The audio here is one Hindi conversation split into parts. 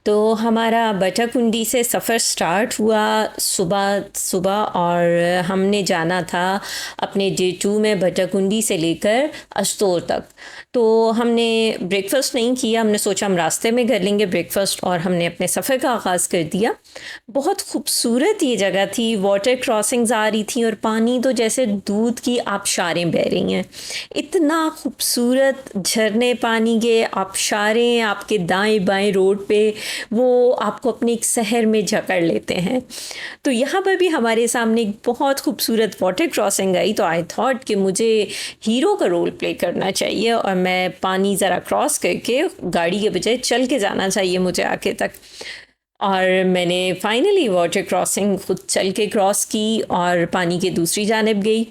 तो हमारा बटाकुंडी से सफ़र स्टार्ट हुआ सुबह सुबह, और हमने जाना था अपने डे 2 में बटाकुंडी से लेकर अस्तोर तक। तो हमने ब्रेकफास्ट नहीं किया, हमने सोचा हम रास्ते में कर लेंगे ब्रेकफास्ट, और हमने अपने सफ़र का आगाज़ कर दिया। बहुत खूबसूरत ये जगह थी, वाटर क्रॉसिंग्स आ रही थी और पानी तो जैसे दूध की आबशारें बह रही हैं। इतना खूबसूरत झरने पानी के आबशारें आपके दाएं बाएं रोड पे, वो आपको अपने एक शहर में जकड़ लेते हैं। तो यहाँ पर भी हमारे सामने एक बहुत खूबसूरत वाटर क्रॉसिंग आई, तो आई थॉट कि मुझे हीरो का रोल प्ले करना चाहिए और मैं पानी ज़रा क्रॉस करके गाड़ी के बजाय चल के जाना चाहिए मुझे आगे तक। और मैंने फाइनली वाटर क्रॉसिंग खुद चल के क्रॉस की और पानी के दूसरी जानिब गई।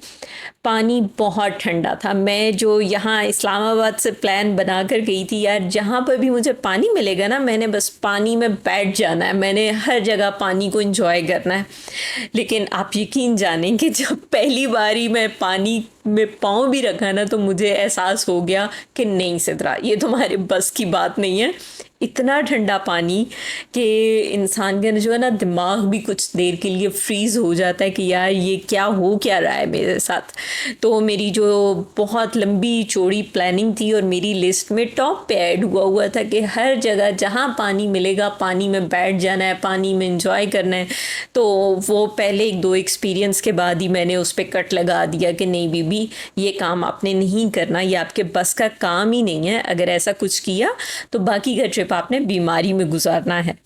पानी बहुत ठंडा था। मैं जो यहाँ इस्लामाबाद से प्लान बना कर गई थी, यार जहाँ पर भी मुझे पानी मिलेगा ना, मैंने बस पानी में बैठ जाना है, मैंने हर जगह पानी को एंजॉय करना है। लेकिन आप यकीन जानें कि जब पहली बारी मैं पानी में पाँव भी रखा ना, तो मुझे एहसास हो गया कि नहीं सिद्रा, ये तुम्हारे बस की बात नहीं है। इतना ठंडा पानी कि इंसान का जो है ना दिमाग भी कुछ देर के लिए फ्रीज़ हो जाता है कि यार ये क्या हो क्या रहा है मेरे साथ। तो मेरी जो बहुत लंबी चौड़ी प्लानिंग थी और मेरी लिस्ट में टॉप पे ऐड हुआ हुआ था कि हर जगह जहाँ पानी मिलेगा पानी में बैठ जाना है, पानी में एंजॉय करना है। तो वो पहले 1-2 एक्सपीरियंस के बाद ही मैंने उस पर कट लगा दिया कि नहीं बीबी, ये काम आपने नहीं करना, ये आपके बस का काम ही नहीं है। अगर ऐसा कुछ किया तो बाकी का ट्रिप आपने बीमारी में गुजारना है।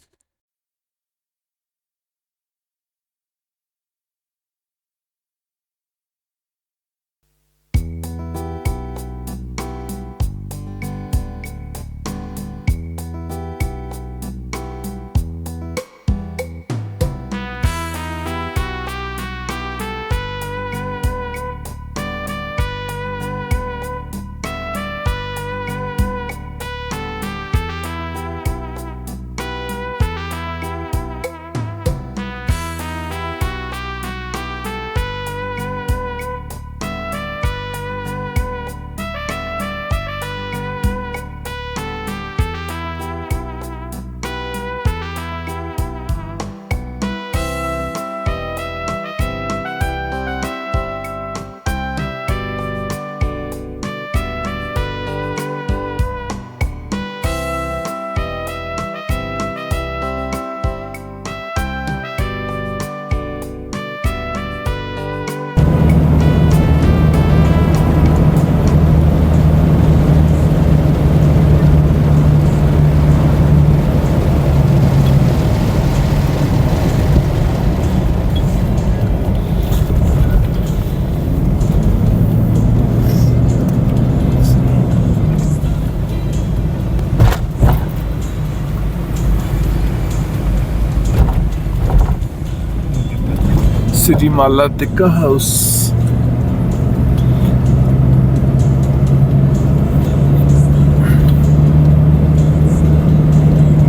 City Malatica House.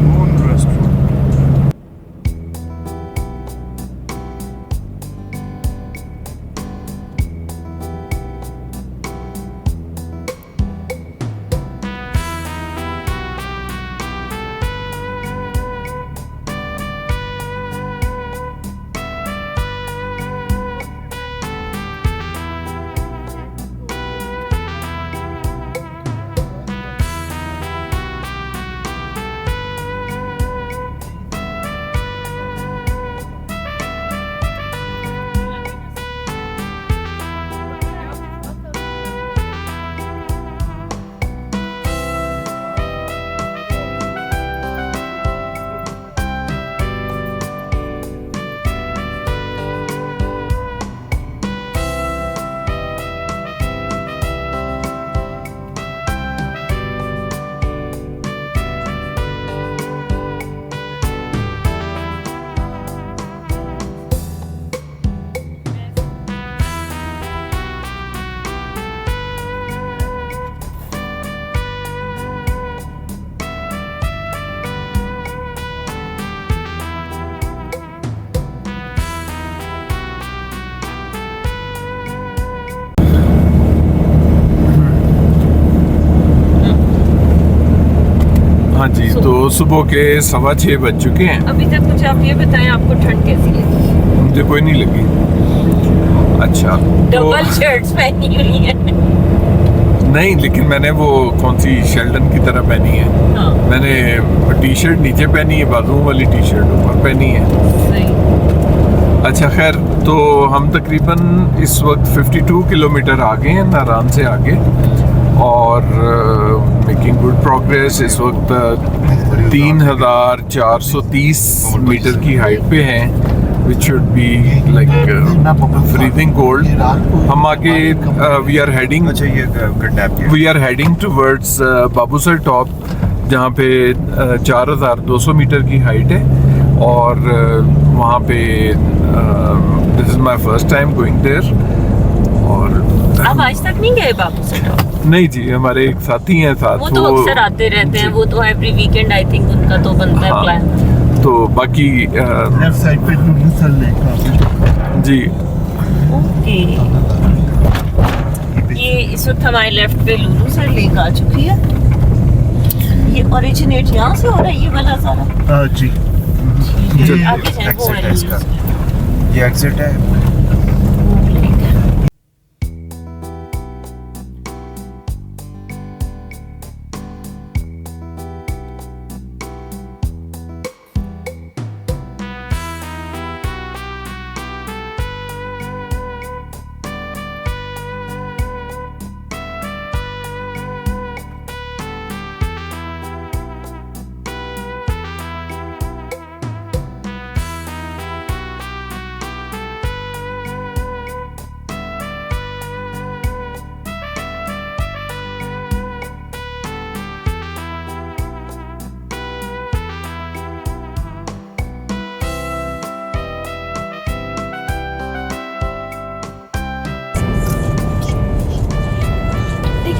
Moon Restaurant. तो सुबह के 6:15 बज चुके हैं। अभी तक मुझे आप ये बताएं, आपको ठंड कैसी लगी? मुझे कोई नहीं लगी। अच्छा डबल शर्ट्स पहनी हुई है। नहीं, लेकिन मैंने वो कौन सी शेल्डन की तरह पहनी है। हाँ, मैंने टी शर्ट नीचे पहनी है, बाजुओं वाली टी शर्ट ऊपर पहनी है। सही। अच्छा खैर, तो हम तकरीबन इस वक्त 52 किलोमीटर आगे हैं, नारान से आगे, और मेकिंग गुड प्रोग्रेस। इस वक्त 3430 मीटर की हाइट पे हैं, which should be like freezing cold. हम आगे we are heading towards Babusar top, जहाँ पे 4200 मीटर की हाइट है, और वहाँ पे this is my first time going there. और आप आज तक नहीं गए बाबू से? नहीं जी, हमारे एक साथी हैं साथ, वो तो अक्सर आते रहते हैं, वो तो एवरी वीकेंड आई थिंक उनका तो बनता है प्लान। तो बाकी लेफ्ट साइड पे लुलुसर लेक जी, ओके, ये इस वक्त हमारे लेफ्ट पे लुलुसर लेक आ चुकी है। ये ओरिजिनेट यहाँ से हो रहा है ये वाला सारा? जी, ये आगे जाए वो है इसका, ये एग्जिट है।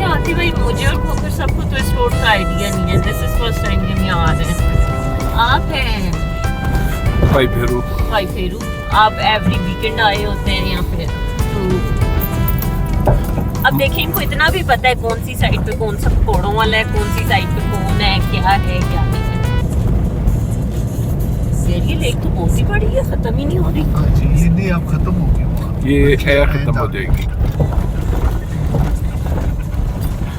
आती भाई, मुझे और खोकर सबको तो इस रोड का आइडिया नहीं है। दिस इज फर्स्ट टाइम कि हम यहाँ आ रहे हैं। आप हैं भाई फेरू। भाई फेरू, आप एवरी वीकेंड आए होते हैं यहाँ पे, तो अब देखिए इनको इतना भी पता है कौन सी साइड पे कौन सा पकौड़ों वाला है, कौन सी साइड पे कौन है, क्या नहीं है। यार ये लेक तो बहुत ही बड़ी है, खत्म ही नहीं हो रही। जी, ये नहीं अब खत्म हो गई, ये खत्म हो जाएगी।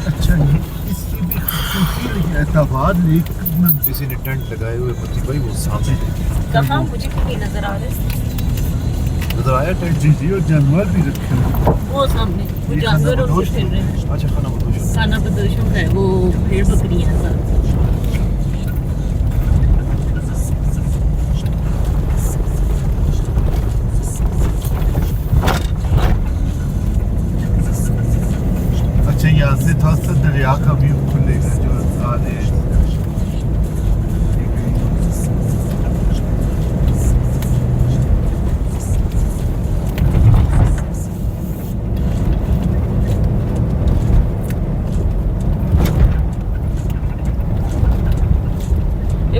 अच्छा, ये इसकी भी खूबसूरती एतबार लेक में किसी ने टेंट लगाए हुए पति भाई, वो सामने कहाँ मुझे क्यों नहीं नजर आ रहे? नजर आया टेंट? जी जी, और जानवर भी रखे हुए। वो सामने वो जानवर उनसे फिर रहे हैं। अच्छा, खाना बदोशों है, वो भेड़ बकरियां सब। अच्छा, यहाँ से थोड़ा सा दरिया का व्यू खुलेगा जो आ रहे हैं।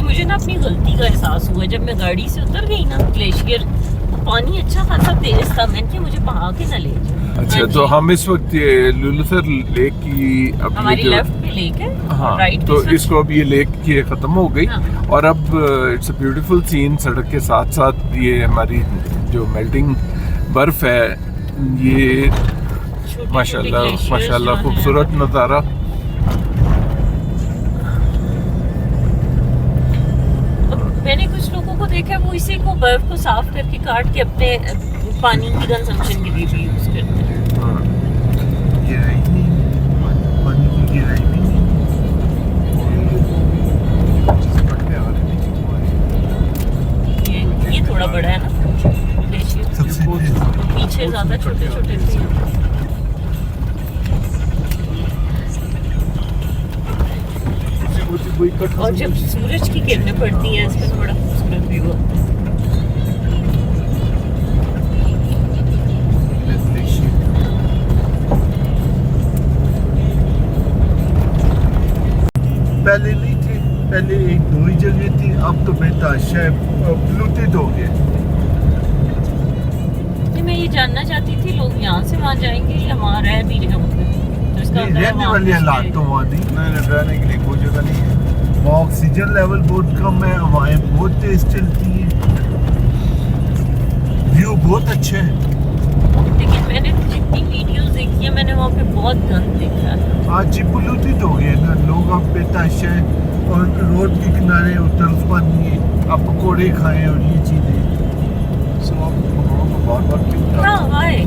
मुझे ना अपनी गलती का एहसास हुआ जब मैं गाड़ी से उतर गई ना ग्लेशियर, पानी अच्छा खासा तेज था, मैंने कि मुझे बहा के ना ले जाए। अच्छा, तो हम इस वक्त ये लुलुसर लेक की अब हमारी ये जो लेफ्ट पे लेक है, हाँ, राइट तो इसको अब ये लेक ये खत्म हो गई, हाँ। और अब इट्स अ ब्यूटीफुल सीन। सड़क के साथ साथ ये हमारी जो मेल्टिंग बर्फ है, ये माशाल्लाह खूबसूरत नज़ारा। मैंने कुछ लोगों को देखा है वो इसी को बर्फ को साफ करके काट के अपने पानी की कंजम्पशन के लिए भी यूज करते हैं। गहराई नहीं, पानी की गहराई भी नहीं। ये थोड़ा बड़ा है ना ग्लेशियर, सबसे पीछे ज्यादा छोटे छोटे थे। और जब सूरज की किरणें पड़ती हैं इसमें बड़ा खूबसूरत व्यू होता है। पहले नहीं थी, पहले एक दो ही जगह थी, अब तो बेताशा प्लूटेड हो गया। मैं ये जानना चाहती थी, लोग यहाँ से वहाँ जाएंगे या वहाँ रह भी रहे होंगे? तो इसका रहने वाले हालात तो वहाँ नहीं, रहने के लिए कोई जगह नहीं है। ऑक्सीजन लेवल बहुत कम है, हवाएं बहुत तेज चलती हैं, व्यू बहुत अच्छे है। लेकिन मैंने जितनी वीडियोस देखी है मैंने वहाँ पे बहुत गंद देखा है। आज ही पोल्यूटेड हो गए ना लोग, अब बेताश है और रोड के किनारे होटल्स बन गए, अब पकौड़े खाएं और ये चीजें। सो आप पकौड़ों को बार बार क्यों हाँ हाय।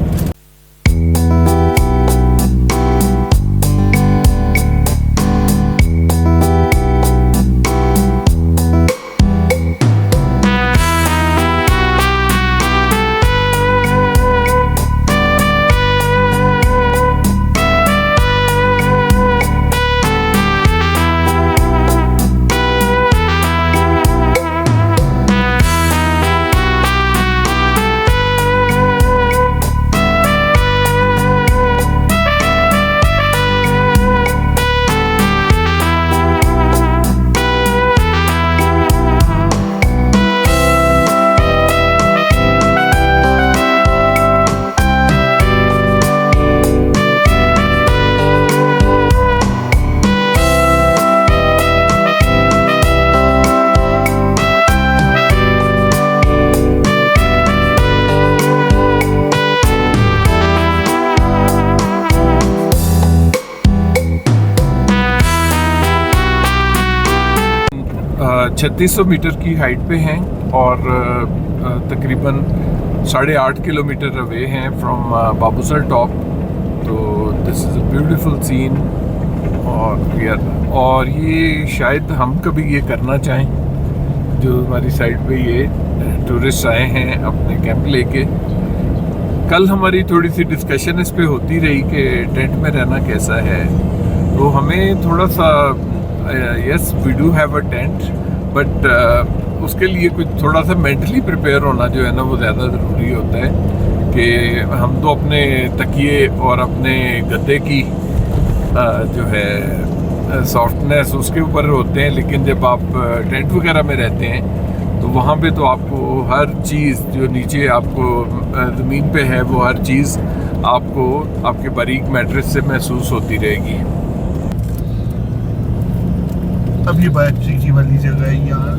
छत्तीस सौ मीटर की हाइट पे हैं और तकरीबन 8.5 किलोमीटर अवे हैं फ्रॉम बाबूसर टॉप। तो this is a beautiful scene और ये शायद हम कभी ये करना चाहें, जो हमारी साइड पे ये टूरिस्ट आए हैं अपने कैंप लेके। कल हमारी थोड़ी सी डिस्कशन इस पे होती रही कि टेंट में रहना कैसा है, तो हमें थोड़ा सा yes we do have a tent, but उसके लिए कुछ थोड़ा सा मेंटली प्रिपेयर होना जो है ना वो ज़्यादा ज़रूरी होता है कि हम तो अपने तकिए और अपने गद्दे की जो है सॉफ्टनेस उसके ऊपर होते हैं, लेकिन जब आप टेंट वगैरह में रहते हैं तो वहाँ पे तो आपको हर चीज़ जो नीचे आपको ज़मीन पे है वो हर चीज़ आपको आपके बारीक मैट्रेस से महसूस होती रहेगी। अब ये बैटरी की वाली जगह है यहाँ।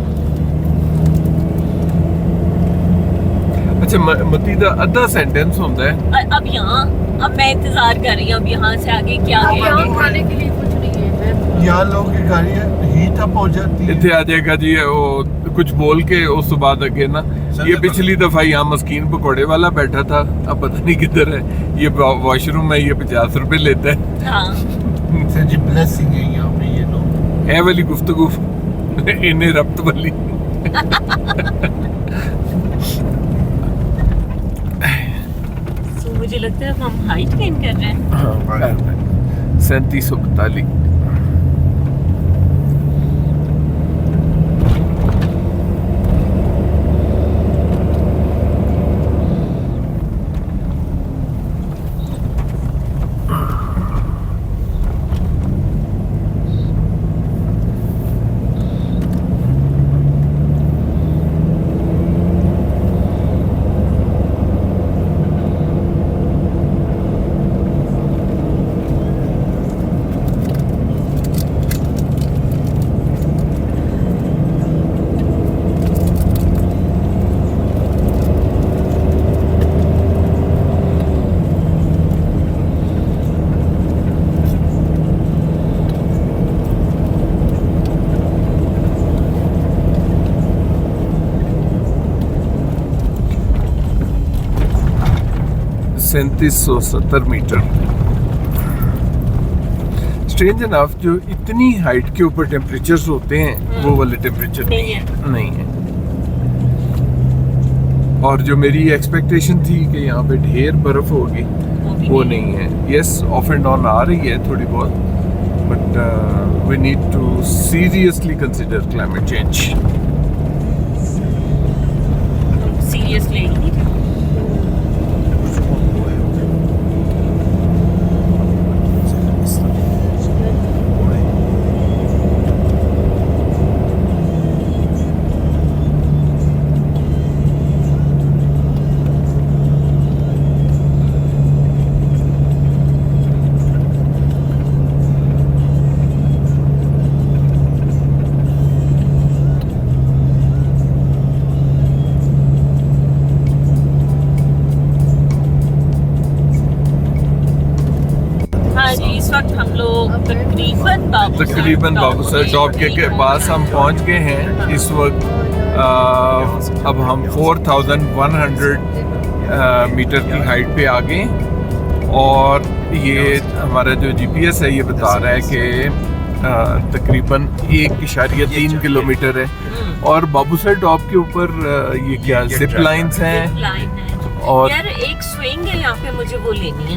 अच्छा मतीदा आधा सेंटेंस होता है। अब यहाँ अब मैं इंतजार कर रही हूँ, अब यहाँ से आगे क्या है? यहाँ खाने के लिए कुछ नहीं है। यहाँ लोगों की गाड़ियाँ हीट अप हो जाती है। इतने आ जाएगा जी वो कुछ बोल के उस बाद अगे ना, ये पिछली दफा यहाँ मस्कीन पकौड़े वाला बैठा था, अब पता नहीं किधर है। ये वॉशरूम में ये 50 रुपए लेता है। हाँ। सर जी ब्लेसिंग है यहाँ पे ये लोग। है वाली गुफ्तगू इन्हें रब्त वाली। तो मुझे लगता है अब हम हाइट गेन कर रहे हैं। 3742। सैंतीस 3770 मीटर। स्ट्रेंज इनफ जो इतनी हाइट के ऊपर टेम्परेचर्स होते हैं वो वाले टेम्परेचर नहीं है। और जो मेरी एक्सपेक्टेशन थी कि यहाँ पे ढेर बर्फ होगी वो नहीं है। यस ऑफ एंड ऑन आ रही है थोड़ी बहुत, but we need to seriously consider climate change. Seriously वक्त हम लोग तकरीबन बाबूसर टॉप के पास हम पहुंच गए हैं इस वक्त। अब हम 4100 मीटर की हाइट पे आ गए और ये हमारा जो जीपीएस है ये बता रहा है कि तकरीबन 1.3 किलोमीटर है। और बाबूसर टॉप के ऊपर ये क्या जिप लाइन्स हैं और यार एक स्विंग है यहाँ पे, मुझे वो लेनी है।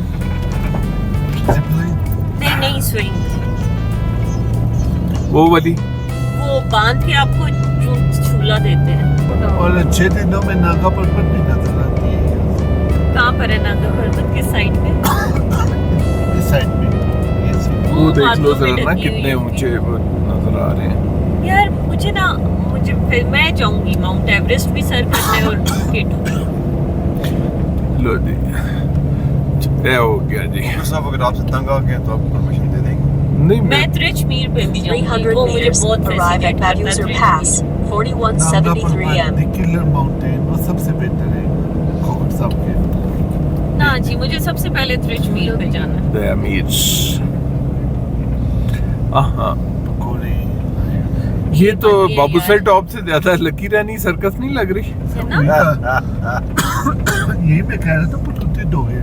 नहीं स्विंग, वो वाली वो बांध के आपको झूला देते हैं। और अच्छे दिनों में नागा पर्वत भी नजर आती है। कहाँ पर है नागा पर्वत? किस साइड पे? इस साइड में वो देख लो हाथों पे जरा ना ढकी कितने हुई है। ऊंचे वो नजर आ रहे हैं। यार मुझे फिर मैं जाऊंगी माउंट एवरेस्ट भी सर करने और K2 भी। लो जी ये हो गया जी। साहब अगर आपसे तंग आ गए तो आपको परमिशन दे देंगे। नहीं मैं त्रिचमीर पे भी जाऊंगी, 300 वो मुझे meters, बहुत arrive फैसिनेट at करता है Baduser त्रिचमीर। Pass, नागा 4173 पर्वत, m. द किलर माउंटेन, वो सबसे बेहतर है खोखर साहब के। ना जी, मुझे सबसे पहले त्रिचमीर पे जाना है। The Amirs। हाँ पकौड़े ये तो बढ़िया बाबूसर यार। टॉप से ज्यादा लकी रानी सर्कस नहीं लग रही? है ना? यही मैं कह रहा था पुटकुते दो गए।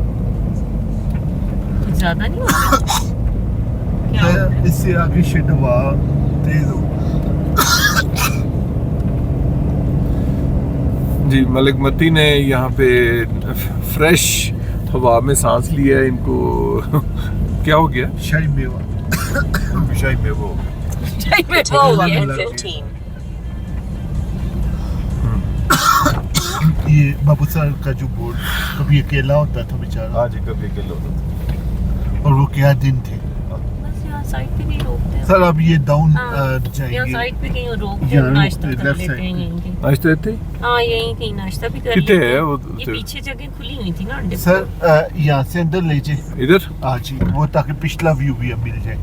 कुछ ज्यादा नहीं होता? क्या हो गया? इससे आगे शिटवा तेज हो। जी मलिकमती ने यहाँ पे फ्रेश हवा में सांस लिया है। इनको क्या हो गया? शाही मेवा शायद में वो Tola Yeah. in 15. ये बाबूसर का जो बोर्ड कभी अकेला होता था बेचारा, हाँ जी कभी के लोग और वो क्या दिन थे। बस यहाँ साइड पे कहीं रोकते हैं। सर अब ये डाउन हाँ, यहाँ जाएंगे। साइड पे कहीं रोकते हैं, यहाँ नाश्ता रोकते, कर left लेते side हैं पे। यहीं कहीं। नाश्ते थे हाँ यहीं कहीं नाश्ता भी कर कितने लेते है हैं। वो? ये पीछे जगह खुली हुई थी ना अंडे। सर यहाँ से अंदर ले जाए इधर हाँ जी, वो ताकि पिछला व्यू भी अब मिल जाए।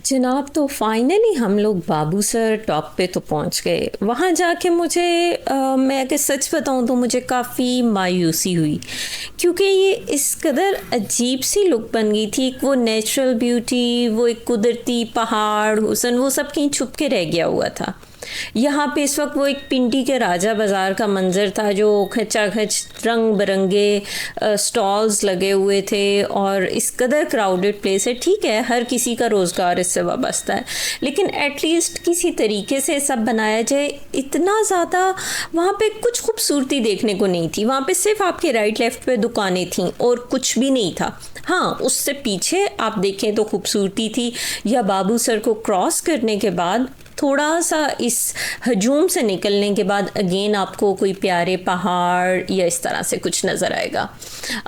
जनाब, तो फाइनली हम लोग बाबूसर टॉप पे तो पहुंच गए। वहाँ जाके मुझे मैं अगर सच बताऊं तो मुझे काफ़ी मायूसी हुई, क्योंकि ये इस कदर अजीब सी लुक बन गई थी। वो नेचुरल ब्यूटी, वो एक कुदरती पहाड़ हुसन, वो सब कहीं छुप के रह गया हुआ था। यहाँ पे इस वक्त वो एक पिंडी के राजा बाज़ार का मंज़र था, जो खचाखच रंग बिरंगे स्टॉल्स लगे हुए थे और इस कदर क्राउडेड प्लेस है। ठीक है, हर किसी का रोज़गार इससे वाबस्ता है, लेकिन एटलीस्ट किसी तरीके से सब बनाया जाए। इतना ज़्यादा वहाँ पे कुछ खूबसूरती देखने को नहीं थी। वहाँ पे सिर्फ आपके राइट लेफ़्ट पे दुकानें थीं और कुछ भी नहीं था। हाँ, उससे पीछे आप देखें तो खूबसूरती थी। या बाबूसर को क्रॉस करने के बाद थोड़ा सा इस हजूम से निकलने के बाद अगेन आपको कोई प्यारे पहाड़ या इस तरह से कुछ नज़र आएगा।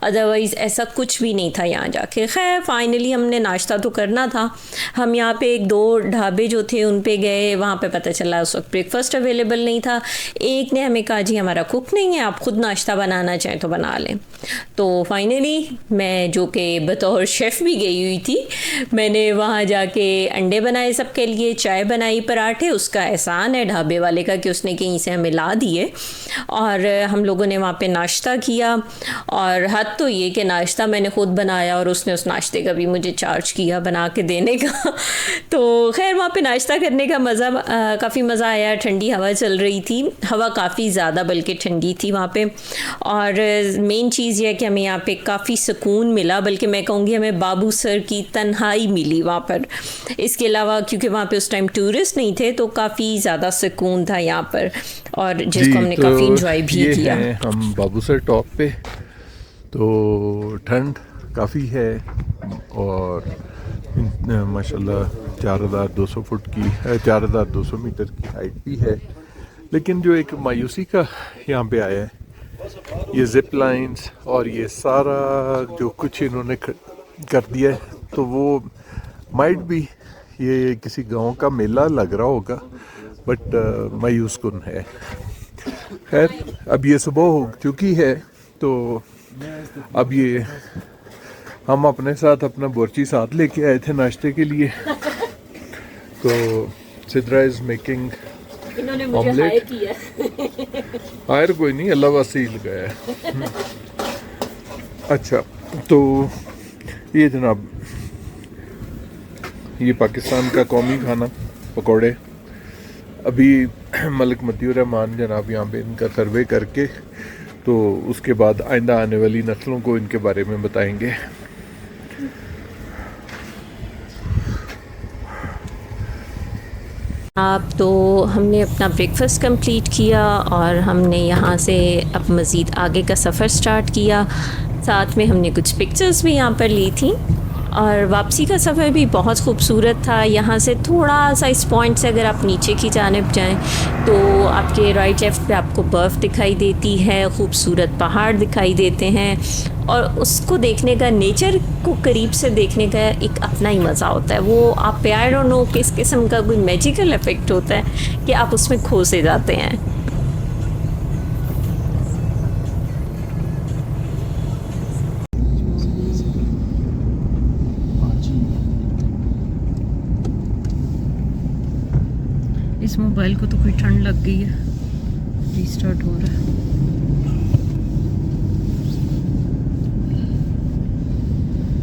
अदरवाइज़ ऐसा कुछ भी नहीं था यहाँ जाके। खैर फाइनली हमने नाश्ता तो करना था। हम यहाँ पे एक दो ढाबे जो थे उन पे गए। वहाँ पे पता चला उस वक्त ब्रेकफास्ट अवेलेबल नहीं था। एक ने हमें कहा जी हमारा कुक नहीं है, आप ख़ुद नाश्ता बनाना चाहें तो बना लें। तो फाइनली मैं, जो कि बतौर शेफ़ भी गई हुई थी, मैंने वहाँ जाके अंडे बनाए सबके लिए, चाय बनाई, पराठे। उसका एहसान है ढाबे वाले का कि उसने कहीं से हमें ला दिए और हम लोगों ने वहाँ पे नाश्ता किया। और हद तो ये कि नाश्ता मैंने ख़ुद बनाया और उसने उस नाश्ते का भी मुझे चार्ज किया बना के देने का। तो खैर वहाँ पे नाश्ता करने का काफ़ी मज़ा आया। ठंडी हवा चल रही थी, हवा काफ़ी ज़्यादा बल्कि ठंडी थी वहाँ पे। और मेन चीज़ यह कि हमें यहाँ पे काफ़ी सुकून मिला, बल्कि मैं कहूँगी हमें बाबूसर की तन्हाई मिली वहाँ पर। इसके अलावा क्योंकि वहाँ पे उस टाइम टूरिस्ट नहीं थे तो काफ़ी ज़्यादा सुकून था यहाँ पर, और जिसको हमने तो काफ़ी इंजॉय भी ये किया। हैं हम बाबूसर टॉप पे। तो ठंड काफ़ी है और माशाल्लाह 4200 फुट की 4200 मीटर की हाइट भी है। लेकिन जो एक मायूसी का यहाँ पे आया है, ये जिप लाइंस और ये सारा जो कुछ इन्होंने कर दिया है, तो वो माइट भी ये किसी गांव का मेला लग रहा होगा, बट मायूस कुन है। खैर अब ये सुबह हो चुकी है, तो अब ये हम अपने साथ अपना बोर्ची साथ लेके आए थे नाश्ते के लिए। तो सिद्रा इज मेकिंग इन्होंने मुझे हाय किया। हायर कोई नहीं, अल्लाह वासी लगाया है। अच्छा, तो ये जनाब ये पाकिस्तान का कौमी खाना पकौड़े। अभी मलिक मतीउर रहमान जनाब यहाँ पे इनका सर्वे करके तो उसके बाद आइंदा आने वाली नस्लों को इनके बारे में बताएंगे। अब तो हमने अपना ब्रेकफास्ट कंप्लीट किया और हमने यहाँ से अब मज़ीद आगे का सफ़र स्टार्ट किया। साथ में हमने कुछ पिक्चर्स भी यहाँ पर ली थी और वापसी का सफ़र भी बहुत खूबसूरत था। यहाँ से थोड़ा सा इस पॉइंट से अगर आप नीचे की जानिब जाएं तो आपके राइट लेफ़्ट पे आपको बर्फ़ दिखाई देती है, खूबसूरत पहाड़ दिखाई देते हैं और उसको देखने का, नेचर को करीब से देखने का एक अपना ही मज़ा होता है। वो आप पे आई डोंट नो किस किस्म का कोई मैजिकल इफ़ेक्ट होता है कि आप उसमें खो से जाते हैं। इस मोबाइल को तो कोई ठंड लग गई है, रीस्टार्ट हो रहा है।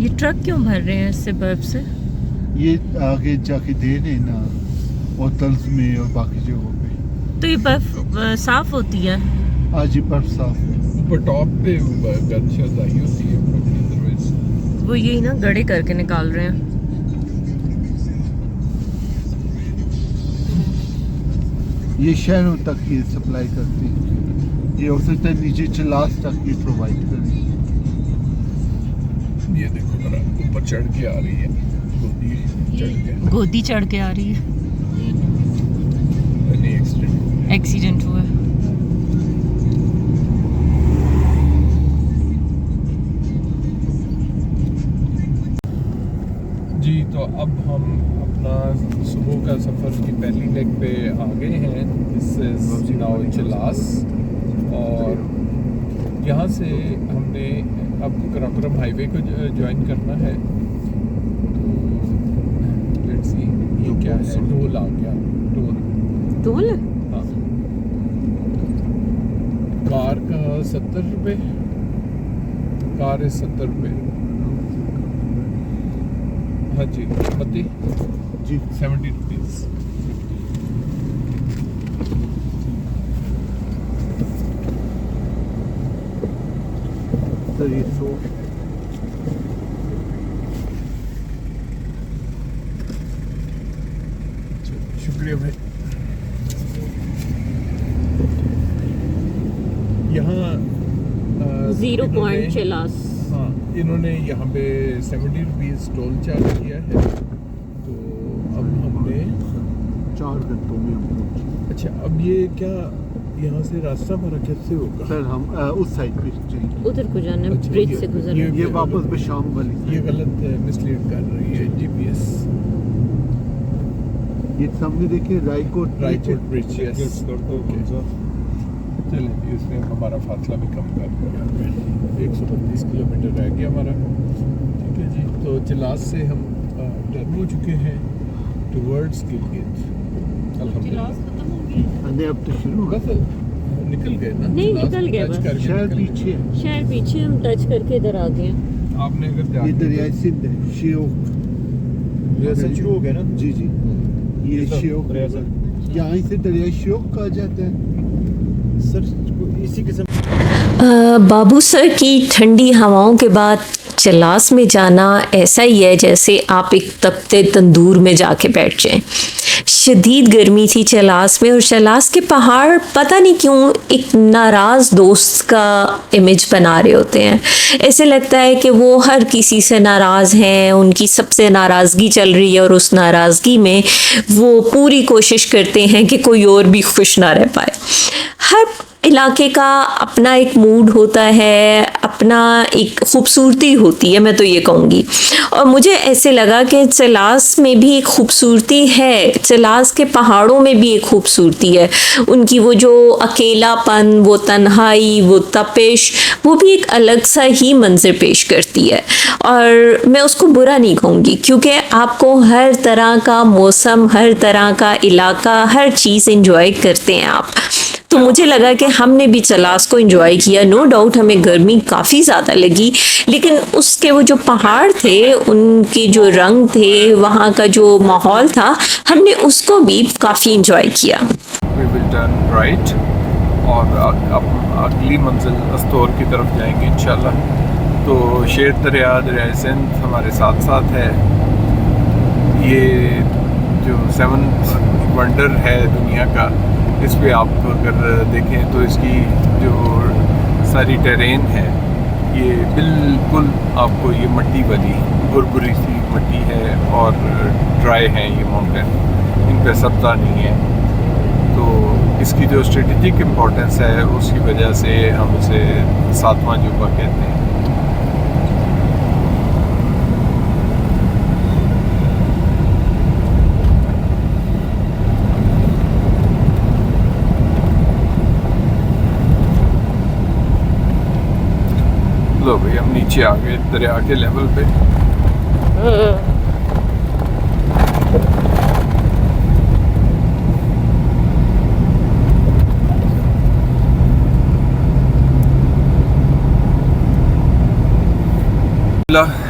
ये ट्रक क्यों भर रहे हैं इससे बर्फ से? ये आगे जाके दे रहे ना होटल्स में और बाकी जगहों पे। तो ये बर्फ साफ होती है? आज ही बर्फ साफ है। ऊपर टॉप पे गंदशात आई होती है, अदरवाइज वो यही ना गड़े करके निकाल रहे हैं। ये शहरों तक ये सप्लाई करती है। ये हो सकता है नीचे चलास तक ये प्रोवाइड करें। ये देखो जरा ऊपर चढ़ के आ रही है, गोदी चढ़ के, गोदी चढ़ के आ रही है। एक्सीडेंट हुआ है। जी, तो अब हम अपना सुबह का सफ़र की पहली लेग पे आ गए हैं। दिस इज़ नाउ चिलास और यहाँ से हमने अब कराकोरम हाईवे को ज्वाइन करना है। तो लेट्स सी ये क्या है। टोल आ गया, टोल? हाँ, कार का 70 रुपये, कार है 70 रुपये। हाँ जी, बत्ती जी 70 रुपीज़। सर ये 100 शुक्रिया भाई। यहाँ 0 पॉइंट इन्होंने- चिलास। हाँ, इन्होंने यहाँ पे 70 रुपीज़ टोल चार्ज किया है। तो अब हमने 4 घंटों में हम पहुंचे। अच्छा, अब ये क्या यहाँ से रास्ता हमारा कैसे होगा? सर हम उस साइड पे जाएंगे। उधर को जाना है, अच्छा, ब्रिज ये- से गुजरना है। ये वापस बशाम वाली ये गलत मिसलीड कर रही है जीपीएस। ये सामने देखिए Raikot Raikot bridge, yes. Okay, चलें जी, इसने हमारा फासला भी कम कर दिया। 132 किलोमीटर रह गया हमारा। ठीक है जी, तो चिलास से हम टर्न हो चुके हैं टुवर्ड्स गिलगित। अल्हम्दुलिल्लाह। अने अब तो शुरू होगा। बस निकल गए ना? नहीं, चिलास निकल गए टच बस। करके शहर निकल गए। पीछे है। शहर पीछे, हम टच करके इधर आ गए हैं। आपने अगर ये जाके दरिया सिंध है, शियोक। रियासत शुरू हो गया ना? जी जी, ये शियोक यहाँ से दरिया शियोक कहा जाता है। सर इसी किस्म बाबू सर की ठंडी हवाओं के बाद चिलास में जाना ऐसा ही है जैसे आप एक तपते तंदूर में जाके बैठ जाएं। शदीद गर्मी थी चिलास में और चिलास के पहाड़ पता नहीं क्यों एक नाराज़ दोस्त का इमेज बना रहे होते हैं। ऐसे लगता है कि वो हर किसी से नाराज़ हैं, उनकी सबसे नाराज़गी चल रही है और उस नाराज़गी में वो पूरी कोशिश करते हैं कि कोई और भी खुश ना रह पाए। हर इलाके का अपना एक मूड होता है, अपना एक खूबसूरती होती है, मैं तो ये कहूँगी। और मुझे ऐसे लगा कि चलास में भी एक खूबसूरती है, चलास के पहाड़ों में भी एक खूबसूरती है। उनकी वो जो अकेलापन, वो तन्हाई, वो तपिश, वो भी एक अलग सा ही मंजर पेश करती है। और मैं उसको बुरा नहीं कहूँगी, क्योंकि आपको हर तरह का मौसम, हर तरह का इलाका, हर चीज़ इंजॉय करते हैं आप। तो मुझे लगा कि हमने भी चलास को एंजॉय किया। नो डाउट हमें गर्मी काफ़ी ज़्यादा लगी, लेकिन उसके वो जो पहाड़ थे, उनके जो रंग थे, वहाँ का जो माहौल था, हमने उसको भी काफ़ी एंजॉय किया। We will turn right और अब अगली मंजिल अस्तोर की तरफ जाएंगे इंशाल्लाह। तो शेर दरिया, दरिया सिंध हमारे साथ साथ है। ये जो 7th वंडर है दुनिया का, इस पे आप अगर देखें तो इसकी जो सारी टेरेन है, ये बिल्कुल आपको ये मट्टी वाली भुरभुरी सी मट्टी है और ड्राई है ये माउंटेन, इन पे सब्ज़ा नहीं है। तो इसकी जो स्ट्रेटेजिक इम्पोर्टेंस है, उसकी वजह से हम इसे 7वां जुबा कहते हैं। लो भाई, हम नीचे आ गए दरिया के लेवल पे।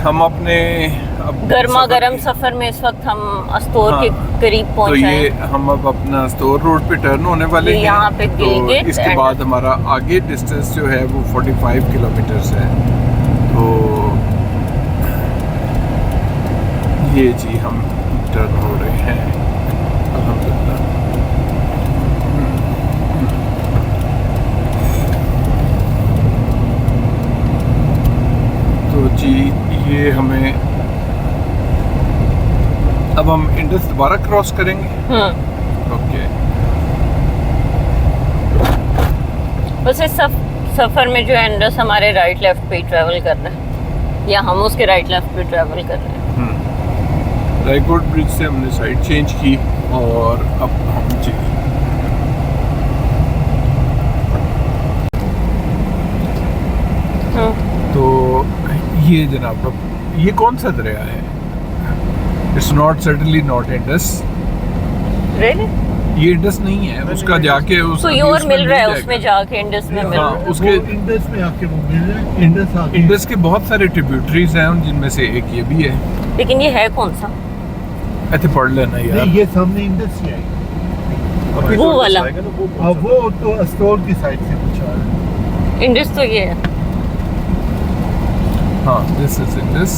हम अपने गर्मा गर्म सफ़र में इस वक्त हम अस्तोर के करीब तो पहुंचे ये हैं। हम अब अपना अस्तोर रोड पे टर्न होने वाले ये हैं। यहाँ पे तो गिलगित इसके and- बाद हमारा आगे डिस्टेंस जो है वो 45 किलोमीटर्स है। तो ये जी हम टर्न हो रहे हैं अल्हम्दुलिल्लाह। तो जी ये हमें, अब हम इंडस दोबारा क्रॉस करेंगे। ओके। बस इस सफ़र में जो है इंडस हमारे राइट लेफ्ट पे ही ट्रैवल कर रहे हैं, या हम उसके राइट लेफ्ट पे ट्रैवल कर रहे हैं। रायकोट ब्रिज से हमने साइड चेंज की और अब हम जी तो ये जनाब, अब ये कौन सा दरिया है? It's not certainly not Indus. Really? ये इंडस नहीं है, उसका जाके उस तो अभी योर उसमें मिल रहा है जाएगा। उसमें जाके इंडस में मिल हाँ, रहा है। उसके वो इंडस में आके वो मिल रहा है, इंडस आके। इंडस के बहुत सारे ट्रिब्यूटरीज हैं, जिनमें से एक ये भी है। लेकिन ये है कौन सा? ऐसे पढ़ लेना यार। नहीं, ये सामने इंडस ही आई। वो वाला अब वो तो अस्तोर की साइड से कुछ आ रहा है। इंडस तो ये है। हाँ, दिस इज इंडस।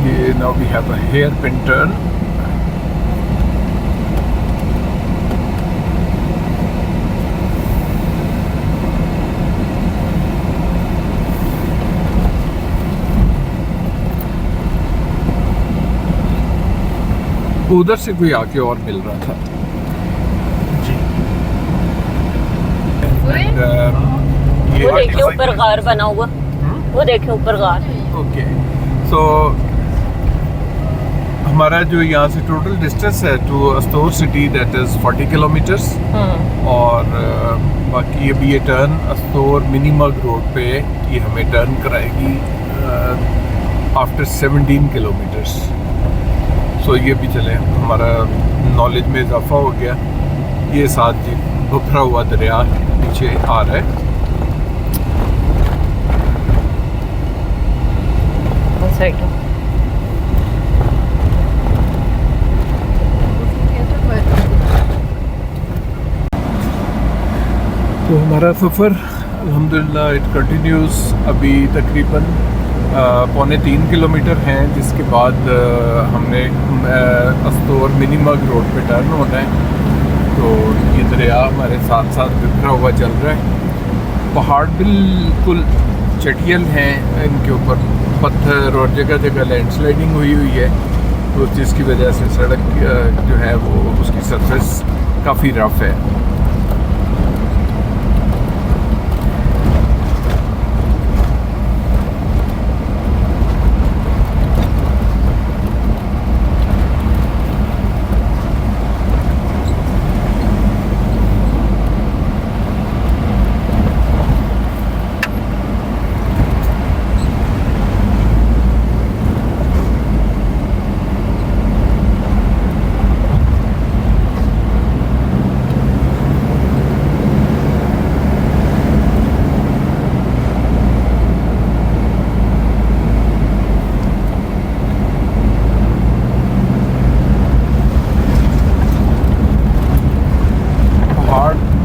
ये now we have a hairpin turn. उधर से कोई आके और मिल रहा था। जी। And, ये वो देखिए ऊपर गार बना हुआ, वो देखिए ऊपर गार। ओके, सो हमारा जो यहाँ से टोटल डिस्टेंस है to Astore city, that is 40 kilometres. और बाकी अभी ये टर्न अस्तोर मिनीमग रोड पे ये हमें टर्न कराएगी आफ्टर 17 किलोमीटर्स। सो ये भी चले, हमारा नॉलेज में इजाफा हो गया। ये साथ जी भुखरा हुआ दरिया नीचे आ रहा है। तो हमारा सफ़र अल्हम्दुलिल्लाह इट कंटिन्यूज़। अभी तकरीबन 2.25 किलोमीटर हैं, जिसके बाद हमने अस्तोर मिनीमग रोड पे टर्न होना है। तो ये दरिया हमारे साथ साथ बिखरा हुआ चल रहा है। पहाड़ बिल्कुल चटियल हैं, इनके ऊपर पत्थर और जगह जगह लैंडस्लाइडिंग हुई है। तो जिसकी वजह से सड़क जो है वो उसकी सरफेस काफ़ी रफ़ है।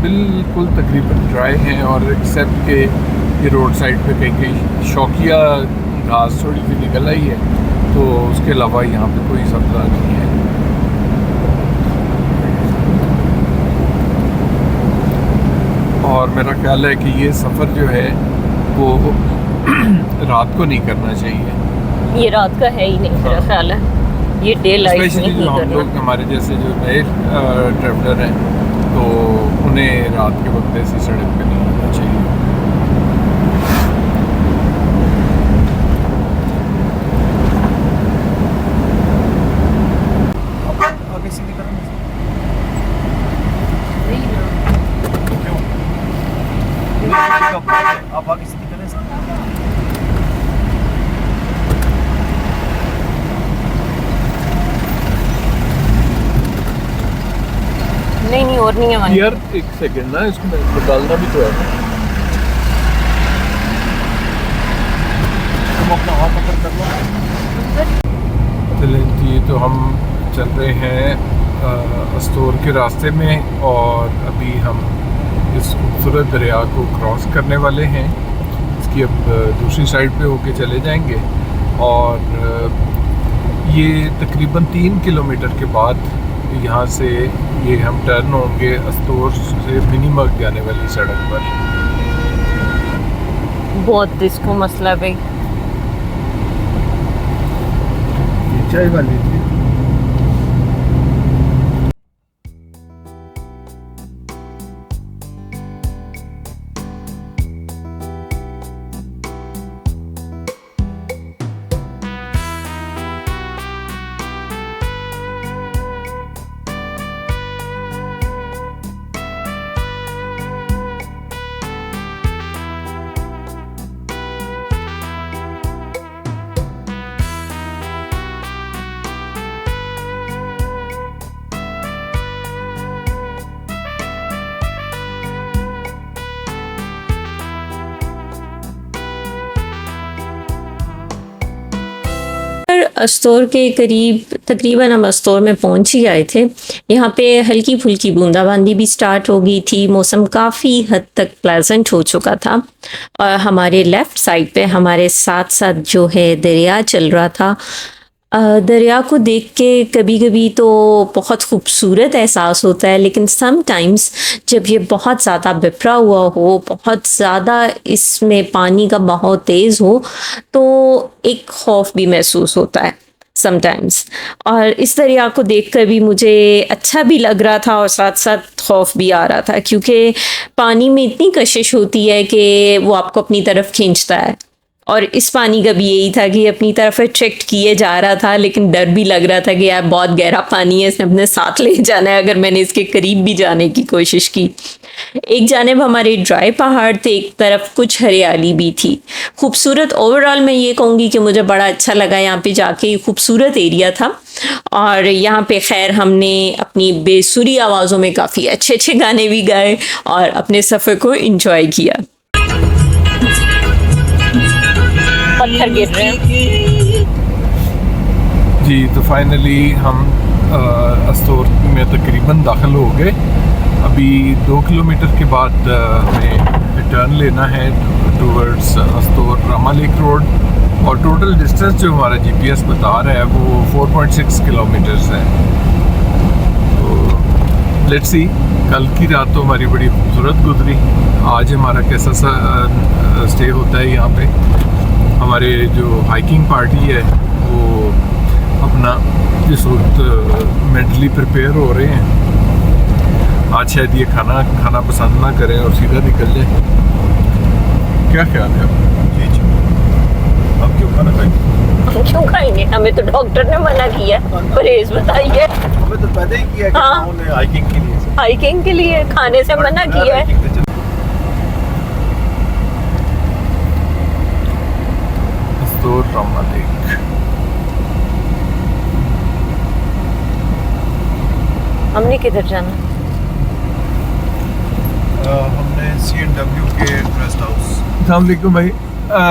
बिल्कुल तकरीबन ड्राई हैं और एक्सेप्ट के ये रोड साइड पे कहीं कहीं शौकिया घास थोड़ी सी निकल आई है, तो उसके अलावा यहाँ पे कोई सब्ज़ा नहीं है। और मेरा ख्याल है कि ये सफ़र जो है वो रात को नहीं करना चाहिए। ये रात का है ही नहीं मेरा ख्याल है, ये डे लाइट स्पेशली जो हम लोग हमारे जैसे जो नए ट्रैवलर हैं तो उन्हें रात के वक्त ऐसी सड़क पे नहीं आना चाहिए। आगे सीधी करो। आप आगे सीधी करें सर। नहीं और नहीं है यार एक सेकंड ना, इसको निकालना भी तो है। तुम अपना हाथ पकड़ कर लो। चलें जी, तो हम चल रहे हैं अस्तोर के रास्ते में और अभी हम इस खूबसूरत दरिया को क्रॉस करने वाले हैं। इसकी अब दूसरी साइड पे होके चले जाएंगे और ये तकरीबन 3 किलोमीटर के बाद यहाँ से ये हम टर्न होंगे अस्तोर से मिनीमग जाने वाली सड़क पर। बहुत इसको मसला भाई चाय वाली थी। अस्तोर के करीब तकरीबन हम अस्तोर में पहुंच ही आए थे। यहाँ पे हल्की फुल्की बूंदाबांदी भी स्टार्ट हो गई थी, मौसम काफ़ी हद तक प्लेजेंट हो चुका था और हमारे लेफ़्ट साइड पे हमारे साथ साथ जो है दरिया चल रहा था। दरिया को देख के कभी कभी तो बहुत खूबसूरत एहसास होता है, लेकिन सम टाइम्स जब ये बहुत ज़्यादा बिफरा हुआ हो, बहुत ज़्यादा इसमें पानी का बहाव तेज़ हो, तो एक खौफ भी महसूस होता है समटाइम्स। और इस दरिया को देखकर भी मुझे अच्छा भी लग रहा था और साथ साथ खौफ भी आ रहा था, क्योंकि पानी में इतनी कशिश होती है कि वो आपको अपनी तरफ खींचता है। और इस पानी का भी यही था कि अपनी तरफ अट्रैक्ट किए जा रहा था, लेकिन डर भी लग रहा था कि यार बहुत गहरा पानी है, इसने अपने साथ ले जाना है अगर मैंने इसके करीब भी जाने की कोशिश की। एक जानिब हमारे ड्राई पहाड़ थे, एक तरफ कुछ हरियाली भी थी। खूबसूरत ओवरऑल मैं ये कहूँगी कि मुझे बड़ा अच्छा लगा यहाँ पे जाके, खूबसूरत एरिया था। और यहाँ पे खैर हमने अपनी बेसुरी आवाज़ों में काफ़ी अच्छे अच्छे गाने भी गाए और अपने सफ़र को एंजॉय किया। पत्थर गिर रहे हैं जी। तो फाइनली हम अस्तोर में तकरीबन दाखिल हो गए। अभी 2 किलोमीटर के बाद हमें टर्न लेना है towards Astore Rama lake road और टोटल डिस्टेंस जो हमारा जीपीएस बता रहा है वो 4.6 किलोमीटर्स है। तो लेट्स सी, कल की रात तो हमारी बड़ी खूबसूरत गुजरी, आज हमारा कैसा सा स्टे होता है यहाँ पे। हमारे जो हाइकिंग पार्टी है वो अपना इस वक्त मेंटली प्रिपेयर हो रहे हैं। आज शायद ये खाना पसंद ना करें और सीधा निकल जाए। क्या ख्याल है आपका? जी जी। अब क्यों खाना खाएंगे? हम क्यों खाएंगे, हमें तो डॉक्टर ने मना किया, परहेज बताइए। हमें तो पता ही किया कि हाँ। उन्होंने हाइकिंग के लिए हाइकिंग के लिए खाने से मना किया है। हाइकिंग पे चल- अस्तूर रामा लेक। हमने किधर जाना? हमने CNW के रेस्ट हाउस। अस्सलाम वालेकुम भाई।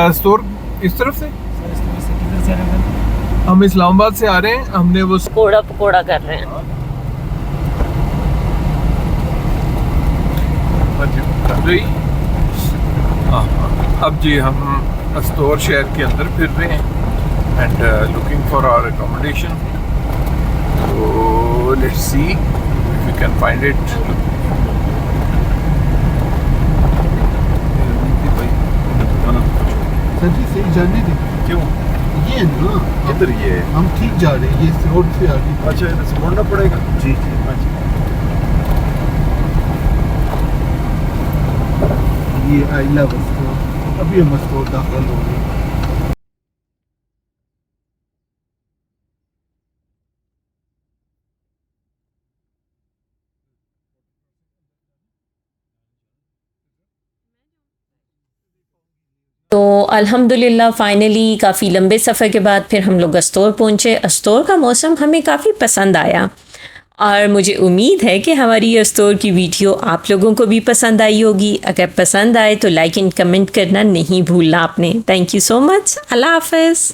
अस्तूर इस तरफ से सर इस तरह से किधर से आ रहे हैं? हम इस्लामाबाद से आ रहे हैं। हमने वो पकोड़ा कर रहे हैं। जी हाँ, अब जी हम अस्तूर शहर के अंदर फिर रहे हैं and looking for our accommodation. तो let's see if we can find it. Sir ji सही जाने दें। क्यों? ये है ना, किधर ये है? हम ठीक जा रहे हैं, ये इस रोड से आगे। अच्छा इधर से मुड़ना पड़ेगा। जी जी। अच्छा ये आइला बस्तर, अभी हम स्टोर दाखिल हो गए। तो अल्हम्दुलिल्लाह फ़ाइनली काफ़ी लंबे सफ़र के बाद फिर हम लोग अस्तोर पहुँचे। अस्तोर का मौसम हमें काफ़ी पसंद आया और मुझे उम्मीद है कि हमारी अस्तोर की वीडियो आप लोगों को भी पसंद आई होगी। अगर पसंद आए तो लाइक एंड कमेंट करना नहीं भूलना आपने। Thank you so much. अल्लाह हाफ़िज़।